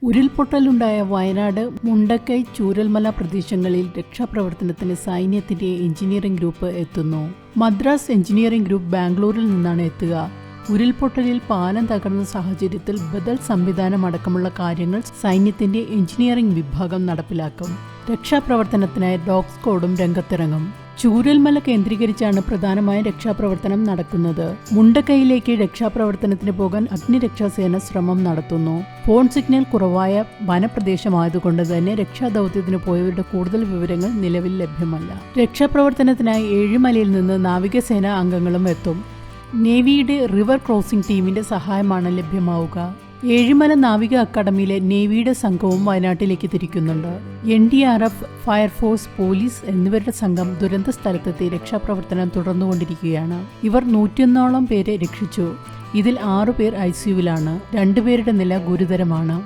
ഉരുൾപൊട്ടലുണ്ടായ വയനാട് മുണ്ടക്കൈ ചൂരൽമല പ്രദേശങ്ങളിൽ രക്ഷാപ്രവർത്തനത്തിന് സൈന്യത്തിന്റെ എഞ്ചിനീയറിംഗ് ഗ്രൂപ്പ് എത്തുന്നു. മദ്രാസ് എഞ്ചിനീയറിംഗ് ഗ്രൂപ്പ് ബാംഗ്ലൂരിൽ നിന്നാണ് എത്തുക. ഉരുൾപൊട്ടലിൽ പാലം തകർന്ന സാഹചര്യത്തിൽ ബദൽ സംവിധാനം അടക്കമുള്ള കാര്യങ്ങൾ സൈന്യത്തിന്റെ എഞ്ചിനീയറിംഗ് വിഭാഗം നടപ്പിലാക്കും. രക്ഷാപ്രവർത്തനത്തിനായി ഡോഗ് സ്ക്വാഡും രംഗത്തിറങ്ങും. ചൂരൽമല കേന്ദ്രീകരിച്ചാണ് പ്രധാനമായും രക്ഷാപ്രവർത്തനം നടക്കുന്നത്. മുണ്ടക്കൈയിലേക്ക് രക്ഷാപ്രവർത്തനത്തിന് പോകാൻ അഗ്നിരക്ഷാസേന ശ്രമം നടത്തുന്നു. ഫോൺ സിഗ്നൽ കുറവായ വനപ്രദേശമായതുകൊണ്ട് തന്നെ രക്ഷാദൌത്യത്തിന് പോയവരുടെ കൂടുതൽ വിവരങ്ങൾ നിലവിൽ ലഭ്യമല്ല. രക്ഷാപ്രവർത്തനത്തിനായി ഏഴിമലയിൽ നിന്ന് നാവികസേന അംഗങ്ങളും എത്തും. നേവിയുടെ റിവർ ക്രോസിംഗ് ടീമിന്റെ സഹായമാണ് ലഭ്യമാവുക. ഏഴിമല നാവിക അക്കാദമിയിലെ നേവിയുടെ സംഘവും വയനാട്ടിലേക്ക് തിരിക്കുന്നുണ്ട്. NDRF, ഫയർഫോഴ്സ്, പോലീസ് എന്നിവരുടെ സംഘം ദുരന്ത സ്ഥലത്തെത്തി രക്ഷാപ്രവർത്തനം തുടർന്നുകൊണ്ടിരിക്കുകയാണ്. ഇവർ 101ഓളം പേരെ രക്ഷിച്ചു. ഇതിൽ 6 പേർ ICUവിലാണ്. 2 പേരുടെ നില ഗുരുതരമാണ്.